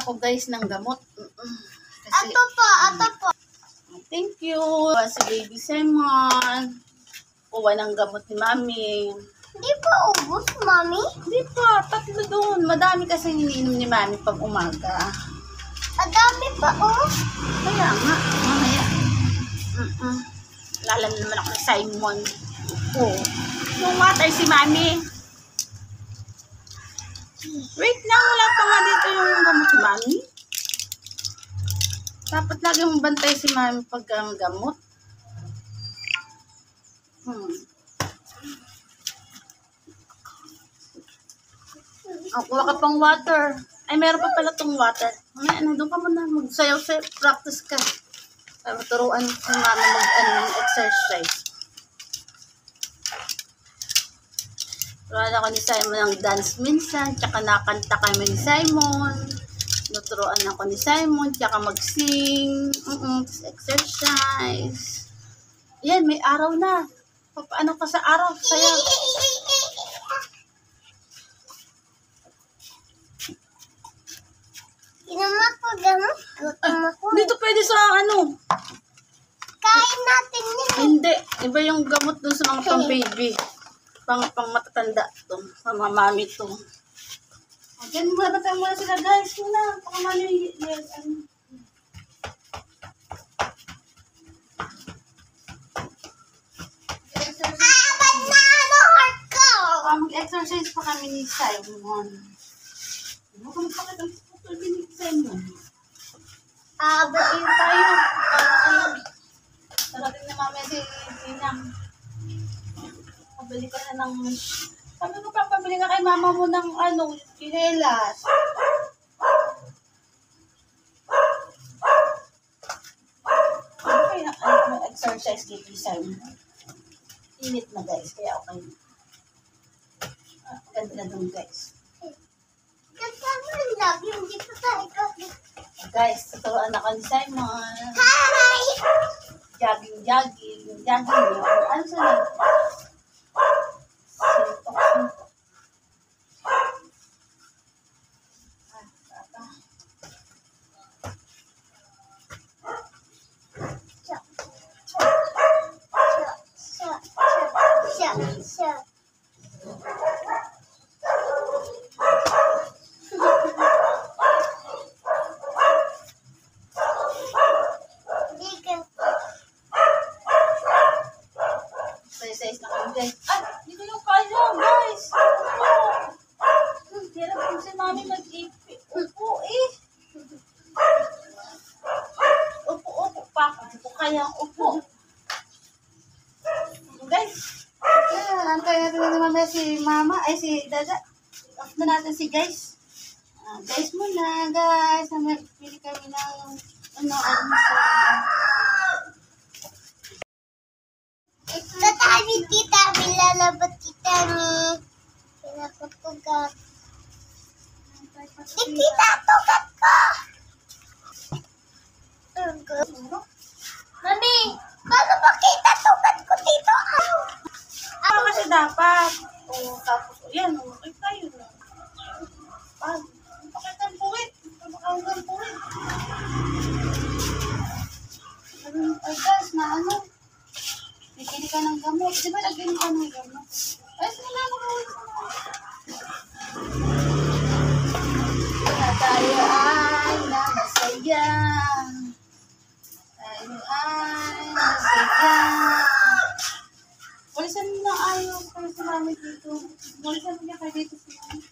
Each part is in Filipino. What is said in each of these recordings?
ako guys ng gamot. Kasi, Ato po. thank you. Si Baby Simon. Kuha ng gamot ni Mami. Hindi pa ubos, Mami? Hindi pa, 3 doon. Madami kasi iniinom ni Mami pag umaga. Adami pa, oh. Kaya nga, mamaya. Lalam naman ako ni Simon. Oh. Yung water si Mami. Wait lang, wala pa nga dito yung gamot ni Mami. Dapat lagi mong bantay si Mami pag gamot. Kuha ka pang water. Ay, meron pa pala tong water. Mamaya, doon ka muna. Magsayaw-sayaw. Practice ka. Para turuan si Mami mag-exercise. Turuan ako ni Simon ng dance minsan. Tsaka nakanta kami ni Simon. Nuturuan ako ni Simon. Tsaka mag-sing. Tapos exercise. Yan, may araw na. Paano ka sa araw? Sayaw. Inumak ko gamot. Gutom ako. Dito pwede sa ano? Kain natin yun. Hindi. Iba yung gamot dun sa mga pang-baby. Pang matatanda to. Pang mga mami to. Diyan muna tayo muna sila guys. Muna. Pang mami. Yes. Ba't na heart ko? Mag-exercise pa kami ni Simon. Ano ka magpakita ng sponsor ni Simon? Bain tayo. Darating na mamaya si Tinang. Pabili ka na ng... Sabi ko pa, pabili ka kay mama mo ng chinelas. Ano kaya mag-exercise kay Simon? Init na guys, kaya okay. Ganda na doon guys. Kasama yung lagi. Hindi pa tayo kasi. Guys, tuturuan ako ni Simon. Hi! Jogging yun. Ano sila? Sintok. Siya. Size na kami guys. Hindi ko yung kaya guys. Hirap kung si Mami mag-ipi. Upo eh. Upo pa. Hindi ko kaya upo. Guys. Antay natin na naman si Mama. Ay si Dada. Off na natin si guys. Guys muna guys. Pili kami ng Ito tayo tita. Bilalabot kita ni. Pinakutugat. Di kita tugat ko. Mami, paano ba kita tugat ko dito? Kasi dapat. Tapos, yan. Okay tayo. Pakitang puwit. Pakitang puwit. Ay guys, na ano? Bibili ka ng gamot. Di ba nabili ka ng gamot? Ay, sila mo gawin sa mga. Tayo ay masaya. Tayo ay masaya. Walisan mo na ayaw para sa mami dito. Walisan mo niya kayo dito sa mami.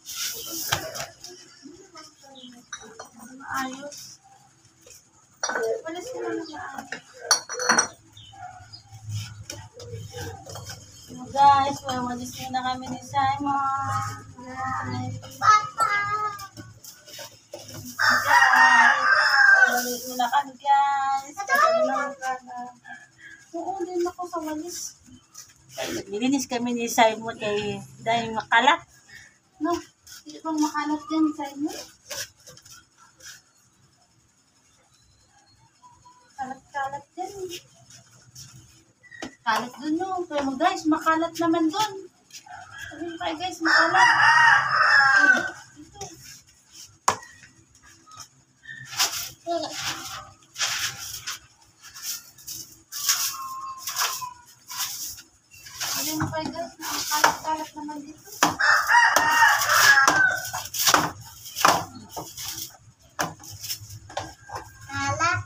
Ayos. Walisan mo na ayaw. Guys, walis muna kami ni Simon. Guys. Papa. Walis muna kami guys. Oo, din ako sa walis. Nilinis kami ni Simon dahil makalat. No, hindi bang makalat yan, Simon? Kalat-kalat yan. Kalat dun no. Pero guys, makalat naman dun. Sabihin kayo guys, makalat. Ito. Alin mo kayo guys, nakakalat-kalat naman dito. Kalat.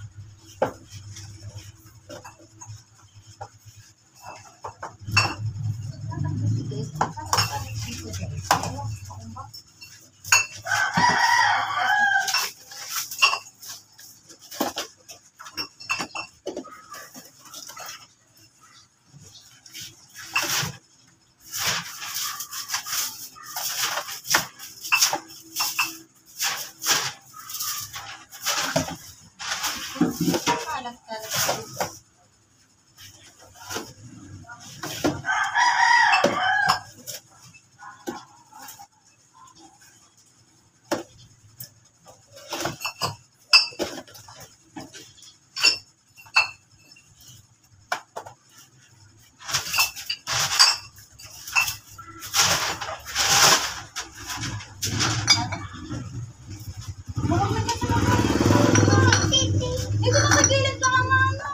Ito na sa gilid lang ang ano.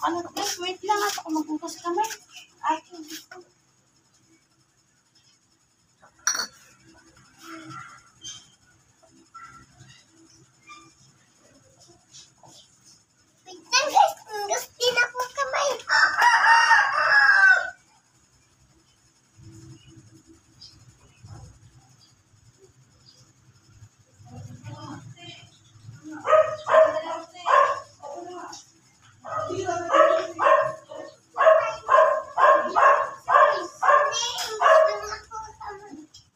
Ano guys, wait lang at ako magbukas kamay. Ay, Tignan guys, gusto na po kamay.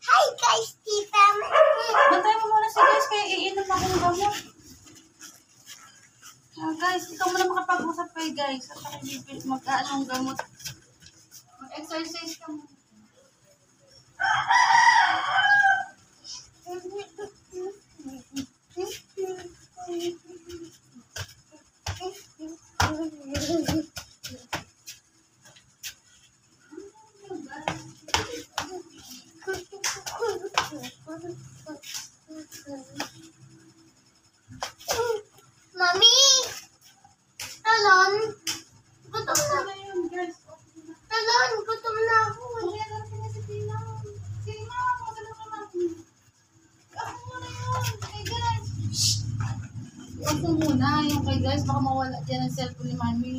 Hi guys, tita. bantay mo muna si guys kaya iinom akong gamot. Guys, ikaw muna makapag-usap kayo guys. At saka hindi mag-aanong gamot. Mag-exercise ka mo. Mami! Talon! Gutom na. Talon! Gutom na ako. Huwag mo muna yung kay guys. Baka mawala dyan ang cellphone ni mami.